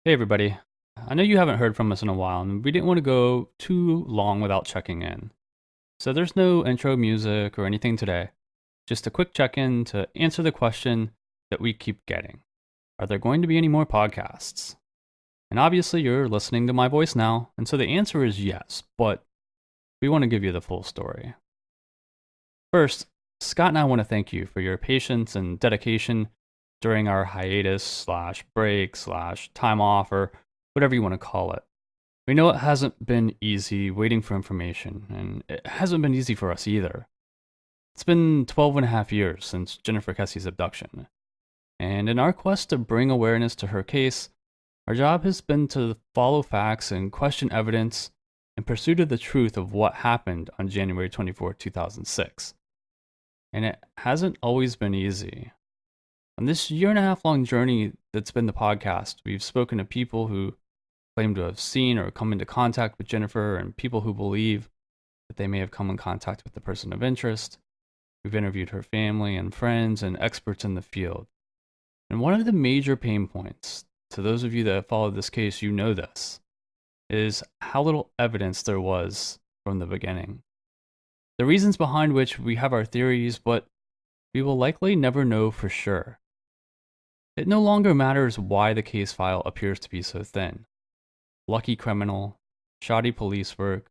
Hey everybody. I know you haven't heard from us in a while, and we didn't want to go too long without checking in. So there's no intro music or anything today. Just a quick check-in to answer the question that we keep getting. Are there going to be any more podcasts? And obviously you're listening to my voice now, and so the answer is yes, but we want to give you the full story. First, Scott and I want to thank you for your patience and dedication during our hiatus slash break slash time off or whatever you want to call it. We know it hasn't been easy waiting for information, and it hasn't been easy for us either. It's been 12 and a half years since Jennifer Kesse's abduction, and in our quest to bring awareness to her case, our job has been to follow facts and question evidence in pursuit of the truth of what happened on January 24, 2006. And it hasn't always been easy. On this year-and-a-half long journey that's been the podcast, we've spoken to people who claim to have seen or come into contact with Jennifer and people who believe that they may have come in contact with the person of interest. We've interviewed her family and friends and experts in the field. And one of the major pain points, to those of you that have followed this case, you know this, is how little evidence there was from the beginning. The reasons behind which we have our theories, but we will likely never know for sure. It no longer matters why the case file appears to be so thin. Lucky criminal, shoddy police work,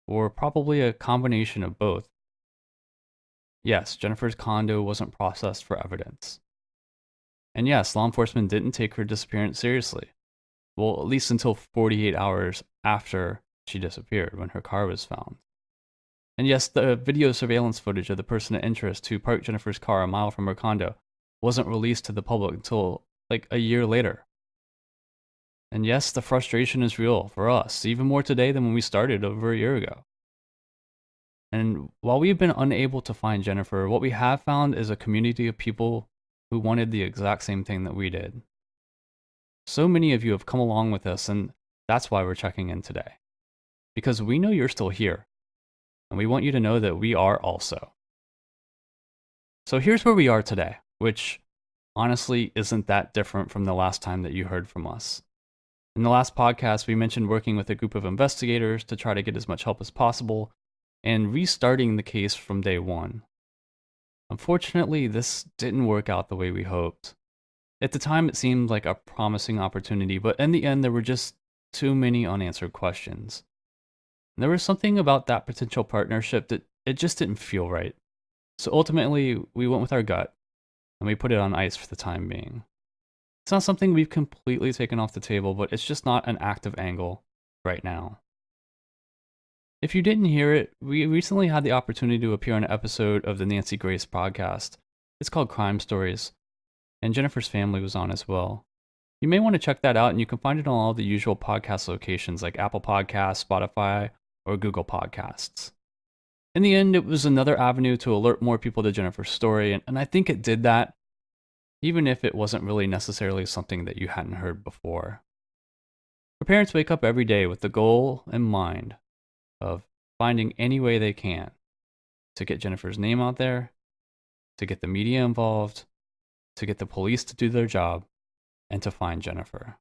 or probably a combination of both. Yes, Jennifer's condo wasn't processed for evidence. And yes, law enforcement didn't take her disappearance seriously. Well, at least until 48 hours after she disappeared, when her car was found. And yes, the video surveillance footage of the person of interest who parked Jennifer's car a mile from her condo wasn't released to the public until like a year later. And yes, the frustration is real for us, even more today than when we started over a year ago. And while we've been unable to find Jennifer, what we have found is a community of people who wanted the exact same thing that we did. So many of you have come along with us, and that's why we're checking in today. Because we know you're still here, and we want you to know that we are also. So here's where we are today, which honestly isn't that different from the last time that you heard from us. In the last podcast, we mentioned working with a group of investigators to try to get as much help as possible and restarting the case from day one. Unfortunately, this didn't work out the way we hoped. At the time, it seemed like a promising opportunity, but in the end, there were just too many unanswered questions. And there was something about that potential partnership that it just didn't feel right. So ultimately, we went with our gut, and we put it on ice for the time being. It's not something we've completely taken off the table, but it's just not an active angle right now. If you didn't hear it, we recently had the opportunity to appear on an episode of the Nancy Grace podcast. It's called Crime Stories, and Jennifer's family was on as well. You may want to check that out, and you can find it on all the usual podcast locations like Apple Podcasts, Spotify, or Google Podcasts. In the end, it was another avenue to alert more people to Jennifer's story, and I think it did that, even if it wasn't really necessarily something that you hadn't heard before. Her parents wake up every day with the goal in mind of finding any way they can to get Jennifer's name out there, to get the media involved, to get the police to do their job, and to find Jennifer.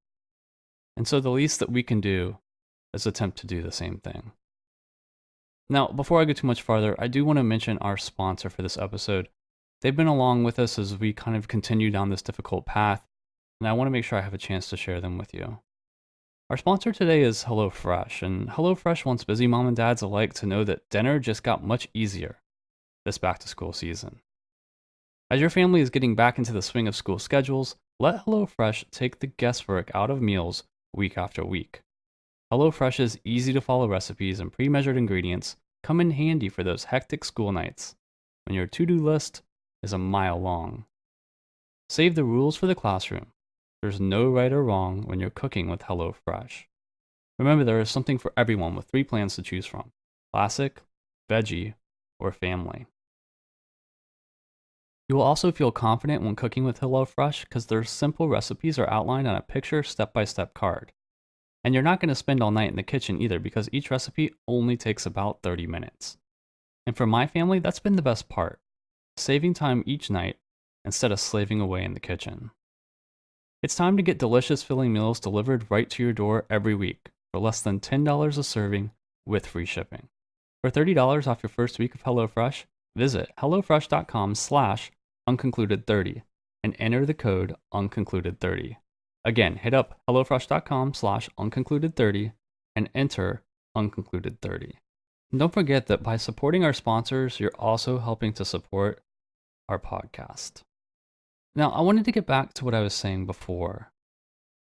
And so the least that we can do is attempt to do the same thing. Now, before I go too much farther, I do want to mention our sponsor for this episode. They've been along with us as we kind of continue down this difficult path, and I want to make sure I have a chance to share them with you. Our sponsor today is HelloFresh, and HelloFresh wants busy mom and dads alike to know that dinner just got much easier this back-to-school season. As your family is getting back into the swing of school schedules, let HelloFresh take the guesswork out of meals week after week. HelloFresh's easy-to-follow recipes and pre-measured ingredients come in handy for those hectic school nights when your to-do list is a mile long. Save the rules for the classroom. There's no right or wrong when you're cooking with HelloFresh. Remember, there is something for everyone with 3 plans to choose from: classic, veggie, or family. You will also feel confident when cooking with HelloFresh because their simple recipes are outlined on a picture step-by-step card. And you're not going to spend all night in the kitchen either because each recipe only takes about 30 minutes. And for my family, that's been the best part, saving time each night instead of slaving away in the kitchen. It's time to get delicious filling meals delivered right to your door every week for less than $10 a serving with free shipping. For $30 off your first week of HelloFresh, visit hellofresh.com/unconcluded30 and enter the code unconcluded30. Again, hit up hellofresh.com/unconcluded30 and enter unconcluded30. And don't forget that by supporting our sponsors, you're also helping to support our podcast. Now, I wanted to get back to what I was saying before.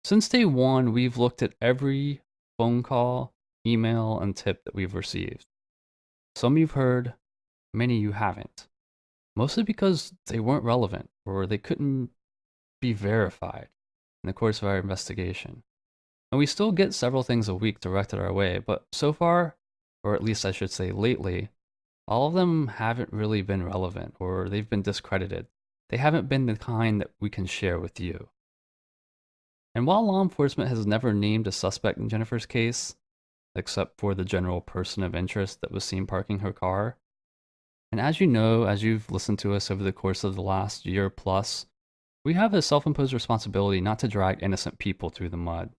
Since day one, we've looked at every phone call, email, and tip that we've received. Some you've heard, many you haven't. Mostly because they weren't relevant or they couldn't be verified in the course of our investigation. And we still get several things a week directed our way, but so far, or at least I should say lately, all of them haven't really been relevant or they've been discredited. They haven't been the kind that we can share with you. And while law enforcement has never named a suspect in Jennifer's case, except for the general person of interest that was seen parking her car, and as you know, as you've listened to us over the course of the last year plus, we have a self-imposed responsibility not to drag innocent people through the mud.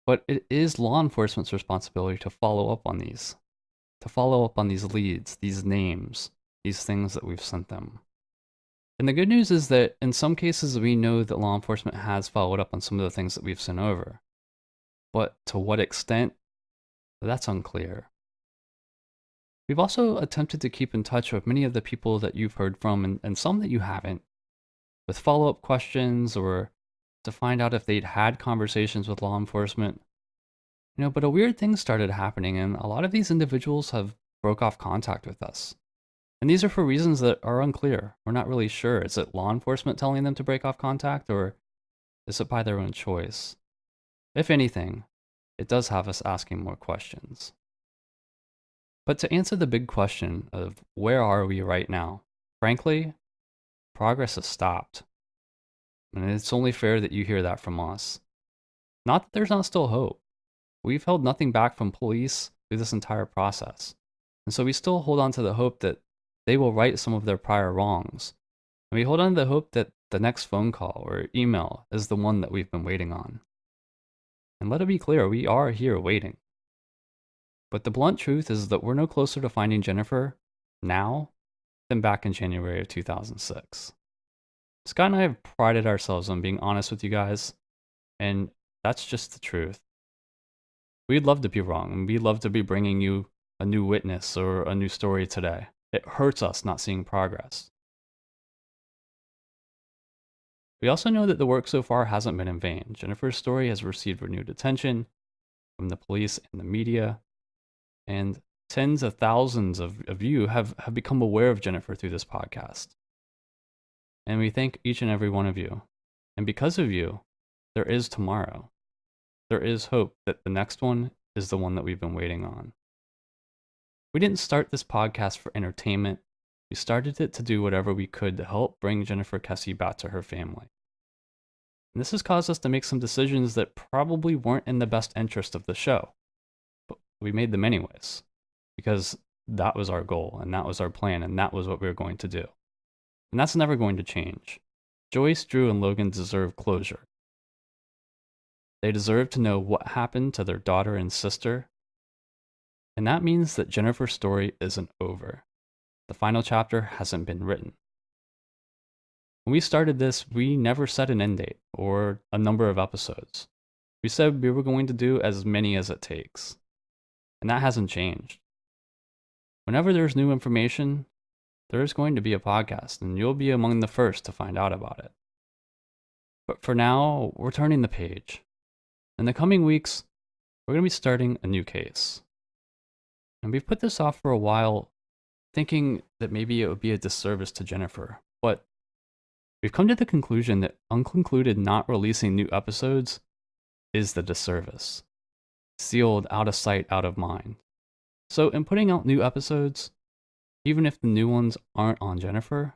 But it is law enforcement's responsibility to follow up on these leads, these names, these things that we've sent them. And the good news is that in some cases we know that law enforcement has followed up on some of the things that we've sent over. But to what extent? That's unclear. We've also attempted to keep in touch with many of the people that you've heard from and some that you haven't, with follow-up questions or to find out if they'd had conversations with law enforcement. But a weird thing started happening and a lot of these individuals have broke off contact with us. And these are for reasons that are unclear. We're not really sure. Is it law enforcement telling them to break off contact, or is it by their own choice? If anything, it does have us asking more questions. But to answer the big question of where are we right now, frankly, progress has stopped. And it's only fair that you hear that from us. Not that there's not still hope. We've held nothing back from police through this entire process. And so we still hold on to the hope that they will right some of their prior wrongs. And we hold on to the hope that the next phone call or email is the one that we've been waiting on. And let it be clear, we are here waiting. But the blunt truth is that we're no closer to finding Jennifer now than back in January of 2006. Scott and I have prided ourselves on being honest with you guys, and that's just the truth. We'd love to be wrong, and we'd love to be bringing you a new witness or a new story today. It hurts us not seeing progress. We also know that the work so far hasn't been in vain. Jennifer's story has received renewed attention from the police and the media, and tens of thousands of you have become aware of Jennifer through this podcast. And we thank each and every one of you. And because of you, there is tomorrow. There is hope that the next one is the one that we've been waiting on. We didn't start this podcast for entertainment. We started it to do whatever we could to help bring Jennifer Kesse back to her family. And this has caused us to make some decisions that probably weren't in the best interest of the show. But we made them anyways, because that was our goal, and that was our plan, and that was what we were going to do. And that's never going to change. Joyce, Drew, and Logan deserve closure. They deserve to know what happened to their daughter and sister. And that means that Jennifer's story isn't over. The final chapter hasn't been written. When we started this, we never set an end date or a number of episodes. We said we were going to do as many as it takes. And that hasn't changed. Whenever there's new information, there's going to be a podcast, and you'll be among the first to find out about it. But for now, we're turning the page. In the coming weeks, we're going to be starting a new case. And we've put this off for a while, thinking that maybe it would be a disservice to Jennifer. But we've come to the conclusion that Unconcluded not releasing new episodes is the disservice. Sealed, out of sight, out of mind. So in putting out new episodes, even if the new ones aren't on Jennifer,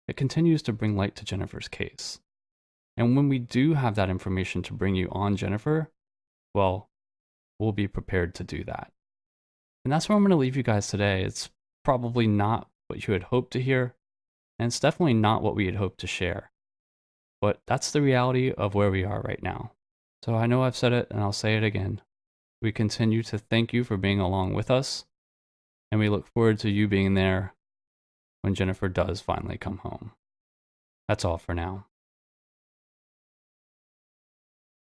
it continues to bring light to Jennifer's case. And when we do have that information to bring you on Jennifer, well, we'll be prepared to do that. And that's where I'm going to leave you guys today. It's probably not what you had hoped to hear, and it's definitely not what we had hoped to share. but that's the reality of where we are right now. So I know I've said it and I'll say it again. We continue to thank you for being along with us, and we look forward to you being there when Jennifer does finally come home. That's all for now.